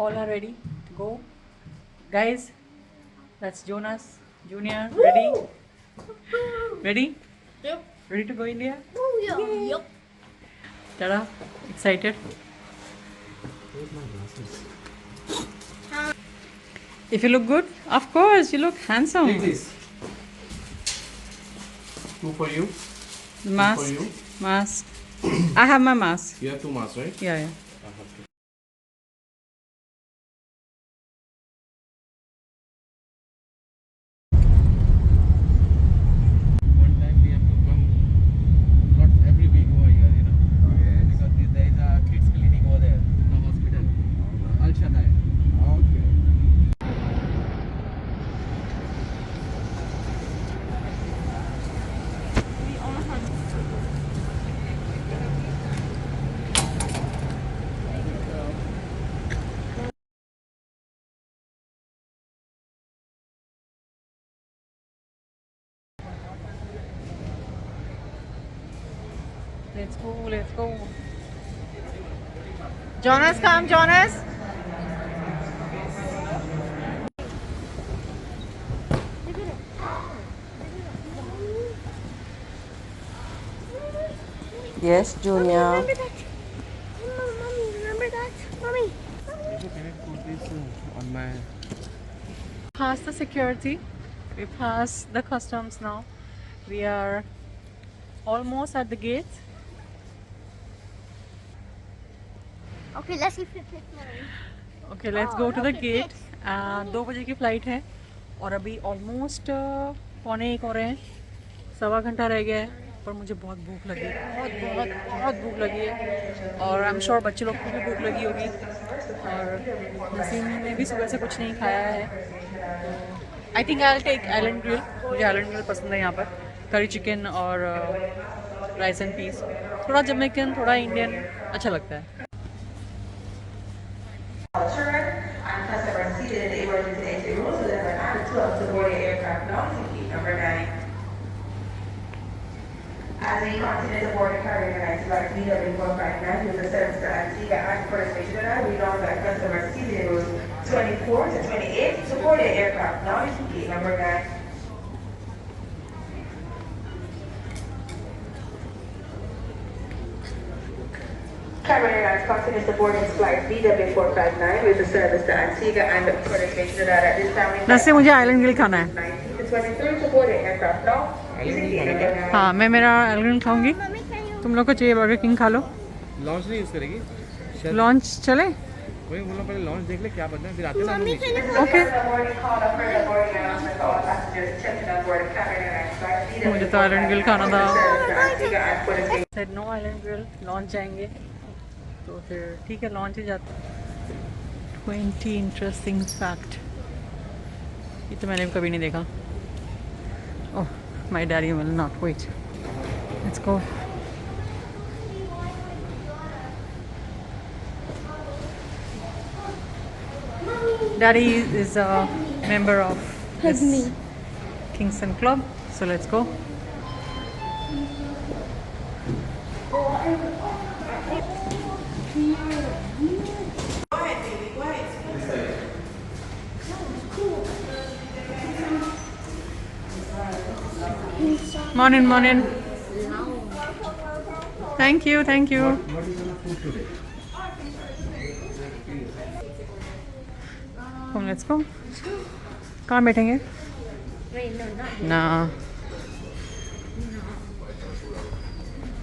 all are ready to go. Guys, that's Jonas Junior. Ready? Ready? Yep. Ready to go India? Oh, yeah. Yep. Tada, excited? Where's my glasses? If you look good, of course, you look handsome. Take this. Two for you. Mask. For you. Mask. I have my mask. You have two masks, right? Yeah, yeah. I have two. One time we have to come, not every week over here, you know. Oh, yes. Because there is a kids clinic over there, the hospital. Al Shaddai. Okay. Let's go, let's go. Jonas, come, Jonas. Yes, Junior. Remember that? Mommy, remember that? Mommy. Can I put this on my... Past the security, we passed the customs now. We are almost at the gate. Okay, let's see if it fits mine. Okay, let's Oh, go to the okay, gate. fits. 2 बजे की flight है और अभी almost पौने 1 हो रहे हैं. सवा घंटा रह गया है पर मुझे बहुत भूख लगी है, बहुत बहुत बहुत भूख लगी है और आई एम श्योर बच्चे लोग को भी भूख लगी होगी और नसीम ने भी सुबह से कुछ नहीं खाया है. I think I will take Island Grill. मुझे आइलैंड ग्रिल पसंद है. यहाँ पर करी चिकन और राइस एंड पीस, थोड़ा जमैकन थोड़ा इंडियन अच्छा लगता है. And customers seated in the emergency exit room so that are not 12 to board the aircraft now to gate number 9. As we continue to board the carrier tonight, flight BW459 with the service to Antigua and Puerto Station, we know that customers seated in rows 24 to 28 to board the aircraft now to gate number 9. Caribbean Airlines continues to board its flight BW459 with the service to Antigua and Puerto Station at this time. वैसे मुझे Island grill खाना है. 19 to 23 to board the aircraft now. Using gate number 9. हाँ, मैं मेरा island grill खाऊंगी. Mommy, can you? तुम लोग को चाहिए बर्गर किंग खा लो. लॉन्च नहीं यूज़ करेगी? लॉन्च चले. वही बोला पहले लॉन्च देख ले क्या बनता है, फिर आते हैं ना हम Mommy, नीचे. can you? Okay. The boarding call of further boarding announcement to all passengers checking on board the Caribbean Airlines flight मुझे तो आइलैंड ग्रिल खाना था. service to Antigua and Puerto Station. Said no Island Grill. Lunch जाएंगे तो फिर ठीक है, launch ही जाते. 20 इंटरेस्टिंग फैक्ट. ये तो मैंने कभी नहीं देखा. Oh, my daddy will not wait. Let's go. Daddy is a member of this Kingston club, so let's go. Morning, morning. Thank you, thank you. What is your food today? Come, let's go. कहाँ बैठेंगे? Wait, no, not ना,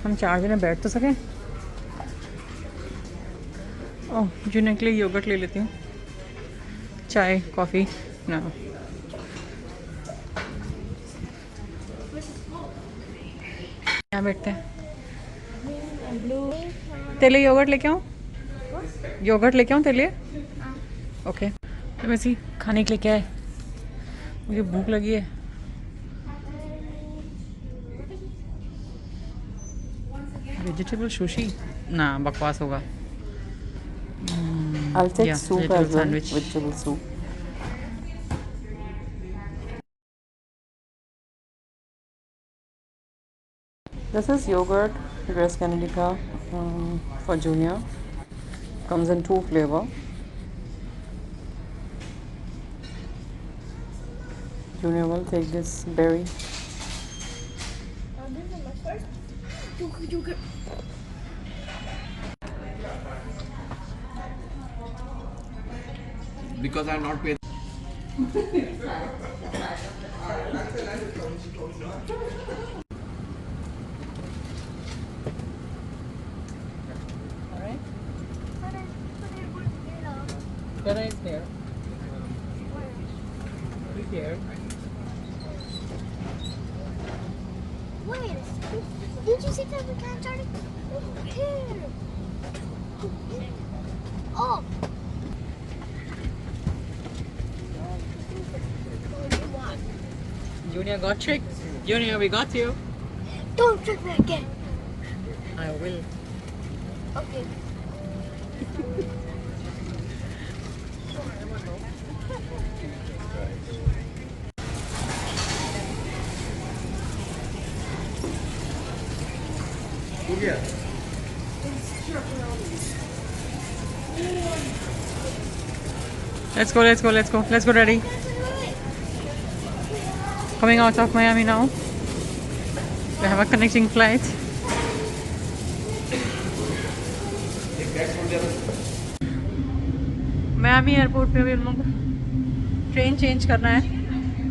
हम 4 जने बैठ तो सकें. ओह, junior के लिए योगर्ट ले लेती हूँ. चाय कॉफ़ी ना. यहाँ बैठते हैं. blue. तेरे लिए योगर्ट लेके आऊँ? योगर्ट लेके आऊँ तेरे लिए? ओके. तो वैसे खाने के लिए क्या है? मुझे भूख लगी है. वेजिटेबल सुशी ना, बकवास होगा. I'll take Yeah, soup vegetable as well, sandwich. vegetable soup. This is yogurt, Grace Kennedy ka, for Junior. Comes in 2 flavor. Junior will take this berry. This is my first. You could. Because I not paid. Alright. Kara is there. He's here. Wait, did you see that we can't turn it? Here. Oh. Junior got tricked. Junior, we got you. Don't trick me again. I will. Okay. हो गया Let's go, let's go, let's go. Let's go, Daddy. Coming out of Miami now. We have a connecting flight. Miami airport पे अभी हम लोग train change करना है.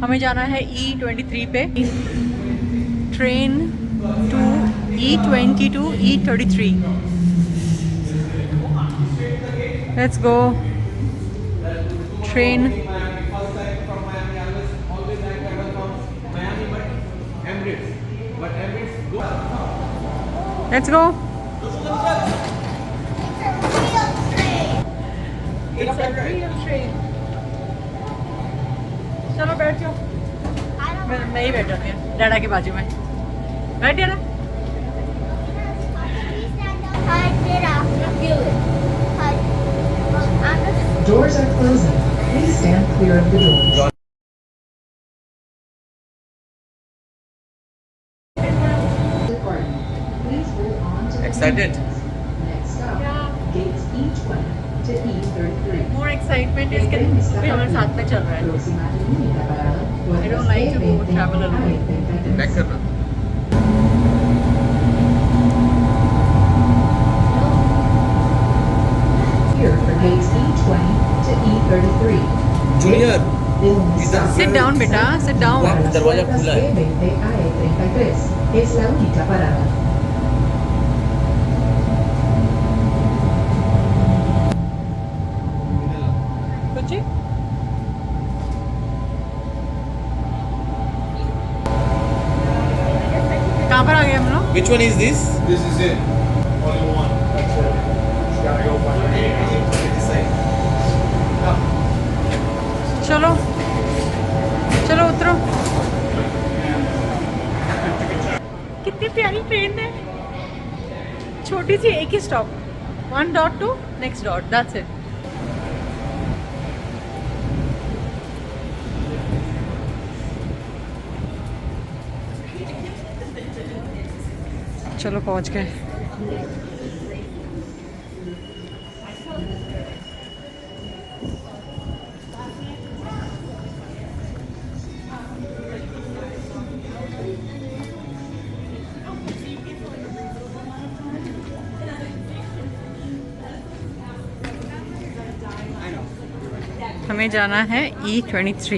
हमें जाना है E23 पे. Train to E22 E33. Let's go. Train. First time from Miami, always I travel from Miami, but Emirates. But Emirates go. Let's go. It's a real train. चलो बैठ जाओ. मैं ही बैठ जाती हूँ डैडा के बाजू में. बैठ डैडा. Doors are closing. Please stand clear of the doors. Departing. Please hold on to the Excited? Next stop, gates E20 to E33. More excitement is कि कोई हमारे साथ में चल रहा है. Próxima única parada. I don't like to go travel alone. Back करना. Here for gates E20 to E33. Junior, Sit down, beta. Sit down. Para las दरवाजा puertas खुला है. B20 a E33. Es la única parada. कुछ कहाँ पर आ गए हम लोग? which one is this? This is it. Only one. That's it. Just gotta go find your name. चलो चलो उतरो. कितनी प्यारी ट्रेन है. छोटी सी एक ही stop. 1 dot to next dot. That's it. चलो पहुंच गए. हमें जाना है E23.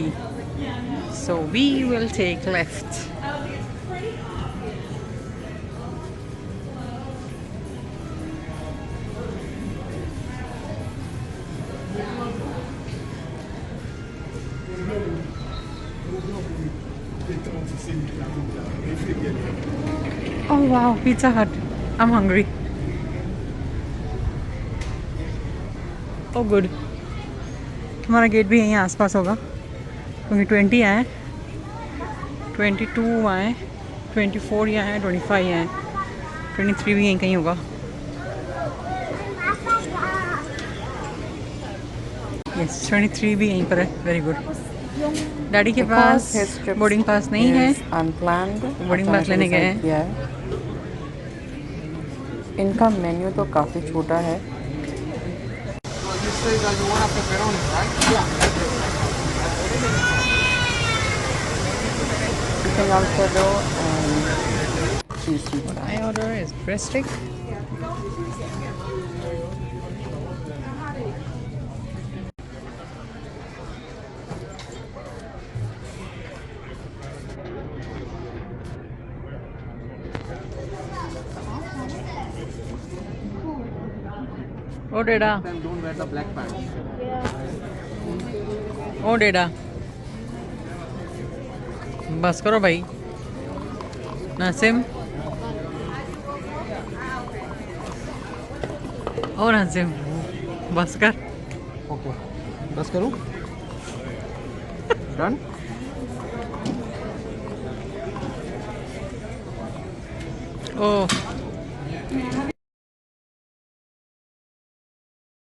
So we will take left. Oh wow, Pizza Hut. I'm hungry. Oh good. हमारा गेट भी यहीं आसपास होगा क्योंकि 20 आए, 22 आए, 24 यहाँ है, 25 यहाँ है, 23 भी यहीं कहीं होगा. यस 23 भी यहीं पर है. Very good. डैडी के पास बोर्डिंग पास नहीं है. अनप्लान्ड बोर्डिंग पास लेने गए हैं. किया है. इनका मेन्यू तो काफ़ी छोटा है. This is the one after Perón, right? Yeah. everything Alfredo and cheese pizza. My order is breast steak. Oh, Dada. Don't wear the black pants. ओ डेडा बस करो भाई नासिम ओ नासिम बस कर Okay. बस करूँ? Done? ओ